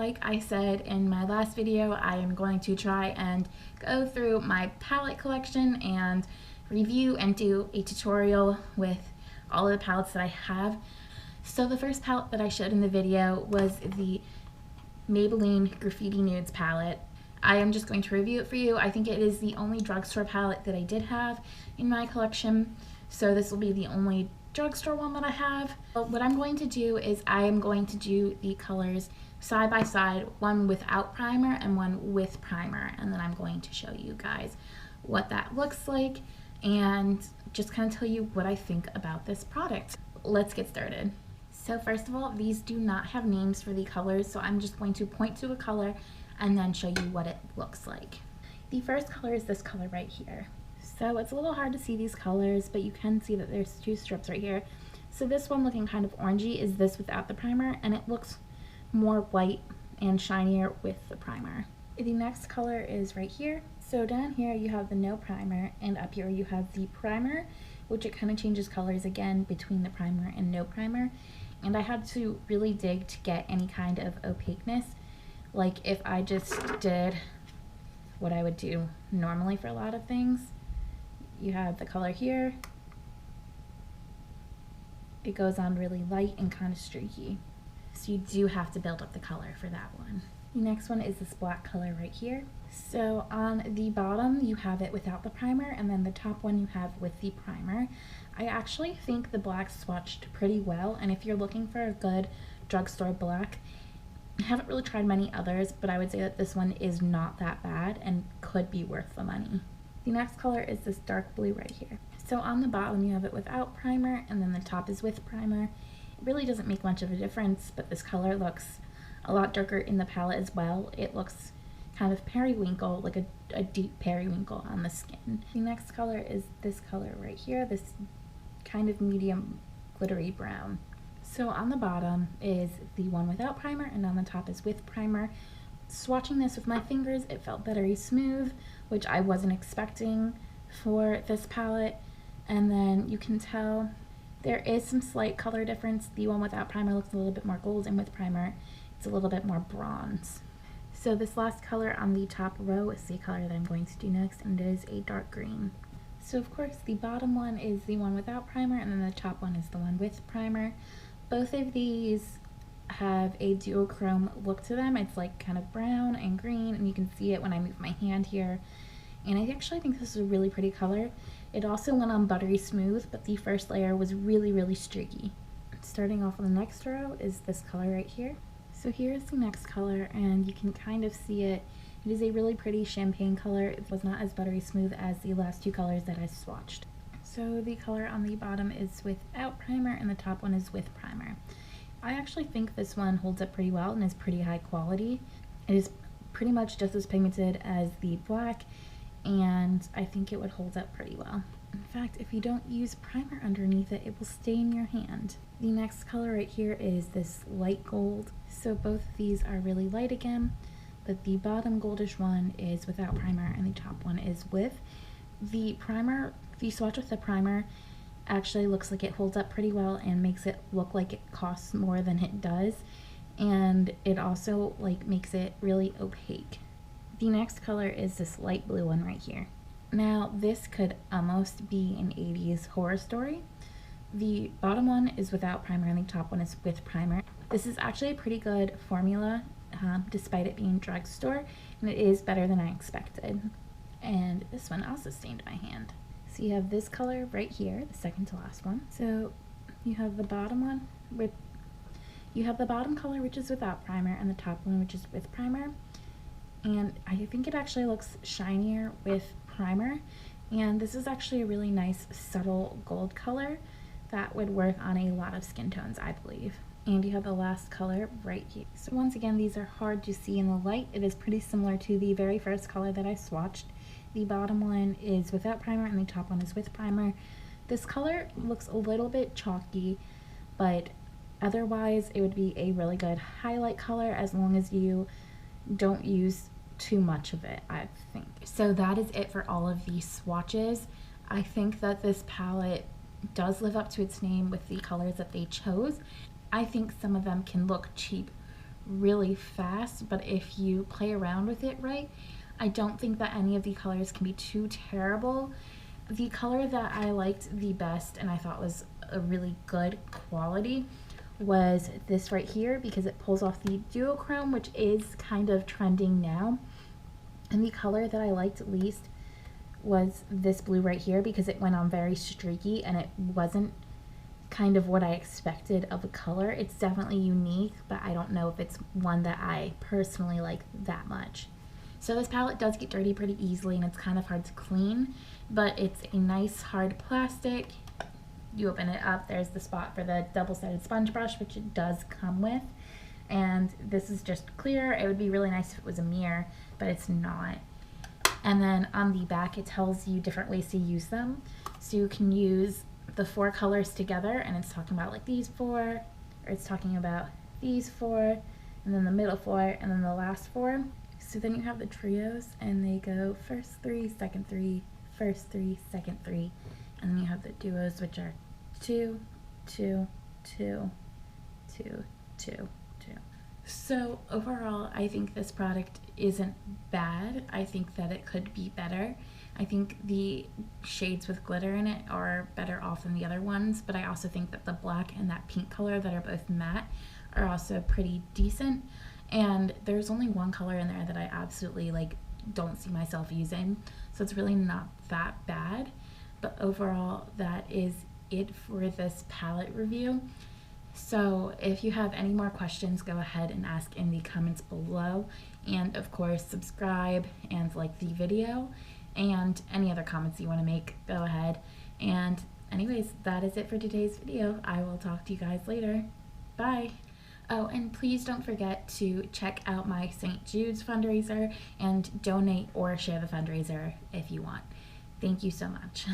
like I said in my last video, I am going to try and go through my palette collection and review and do a tutorial with all of the palettes that I have. So the first palette that I showed in the video was the Maybelline Grafitti Nudes palette. I am just going to review it for you. I think it is the only drugstore palette that I did have in my collection, so this will be the only drugstore one that I have. But what I'm going to do is I am going to do the colors side by side, one without primer and one with primer, and then I'm going to show you guys what that looks like and just kind of tell you what I think about this product. Let's get started. So first of all, these do not have names for the colors, so I'm just going to point to a color and then show you what it looks like. The first color is this color right here. So it's a little hard to see these colors, but you can see that there's two strips right here. So this one looking kind of orangey is this without the primer, and it looks more white and shinier with the primer. The next color is right here. So down here you have the no primer, and up here you have the primer, which it kind of changes colors again between the primer and no primer. And I had to really dig to get any kind of opaqueness. Like if I just did what I would do normally for a lot of things, you have the color here. It goes on really light and kind of streaky. So you do have to build up the color for that one. The next one is this black color right here. So on the bottom you have it without the primer, and then the top one you have with the primer. I actually think the black swatched pretty well, and if you're looking for a good drugstore black, I haven't really tried many others, but I would say that this one is not that bad and could be worth the money. The next color is this dark blue right here. So on the bottom you have it without primer, and then the top is with primer. It really doesn't make much of a difference, but this color looks a lot darker in the palette as well. It looks kind of periwinkle, like a deep periwinkle on the skin. The next color is this color right here, this kind of medium glittery brown. So on the bottom is the one without primer, and on the top is with primer. Swatching this with my fingers, it felt very smooth, which I wasn't expecting for this palette. And then you can tell there is some slight color difference. The one without primer looks a little bit more gold, and with primer it's a little bit more bronze. So this last color on the top row is the color that I'm going to do next, and it is a dark green. So of course the bottom one is the one without primer, and then the top one is the one with primer. Both of these have a duochrome look to them. It's like kind of brown and green, and you can see it when I move my hand here. And I actually think this is a really pretty color. It also went on buttery smooth, but the first layer was really streaky. Starting off on the next row is this color right here. So here's the next color, and you can kind of see it. It is a really pretty champagne color. It was not as buttery smooth as the last two colors that I swatched. So the color on the bottom is without primer, and the top one is with primer. I actually think this one holds up pretty well and is pretty high quality. It is pretty much just as pigmented as the black, and I think it would hold up pretty well. In fact, if you don't use primer underneath it, it will stain your hand. The next color right here is this light gold. So both of these are really light again, but the bottom goldish one is without primer and the top one is with. The primer, if you swatch with the primer, actually looks like it holds up pretty well and makes it look like it costs more than it does, and it also like makes it really opaque. The next color is this light blue one right here. Now this could almost be an 80s horror story. The bottom one is without primer and the top one is with primer. This is actually a pretty good formula despite it being drugstore, and it is better than I expected. And this one also stained my hand. So you have this color right here, the second to last one. So you have the bottom one with, you have the bottom color which is without primer and the top one which is with primer. And I think it actually looks shinier with primer. And this is actually a really nice subtle gold color that would work on a lot of skin tones, I believe. And you have the last color right here. So once again, these are hard to see in the light. It is pretty similar to the very first color that I swatched. The bottom one is without primer and the top one is with primer. This color looks a little bit chalky, but otherwise it would be a really good highlight color as long as you don't use too much of it, I think. So that is it for all of the swatches. I think that this palette does live up to its name with the colors that they chose. I think some of them can look cheap really fast, but if you play around with it right, I don't think that any of the colors can be too terrible. The color that I liked the best and I thought was a really good quality was this right here, because it pulls off the duochrome, which is kind of trending now. And the color that I liked least was this blue right here, because it went on very streaky and it wasn't kind of what I expected of a color. It's definitely unique, but I don't know if it's one that I personally like that much. So this palette does get dirty pretty easily and it's kind of hard to clean, but it's a nice hard plastic. You open it up, there's the spot for the double-sided sponge brush, which it does come with. And this is just clear. It would be really nice if it was a mirror, but it's not. And then on the back, it tells you different ways to use them. So you can use the 4 colors together, and it's talking about like these 4, or it's talking about these 4, and then the middle 4, and then the last 4. So then you have the trios, and they go first 3, second 3, first 3, second 3, and then you have the duos, which are 2, 2, 2, 2, 2, 2. So overall, I think this product isn't bad. I think that it could be better. I think the shades with glitter in it are better off than the other ones, but I also think that the black and that pink color that are both matte are also pretty decent. And there's only one color in there that I absolutely don't see myself using, so it's really not that bad. But overall, that is it for this palette review. So if you have any more questions, go ahead and ask in the comments below, and of course subscribe and like the video, and any other comments you want to make, go ahead. And anyways, that is it for today's video. I will talk to you guys later. Bye. Oh, and please don't forget to check out my St. Jude's fundraiser and donate or share the fundraiser if you want. Thank you so much.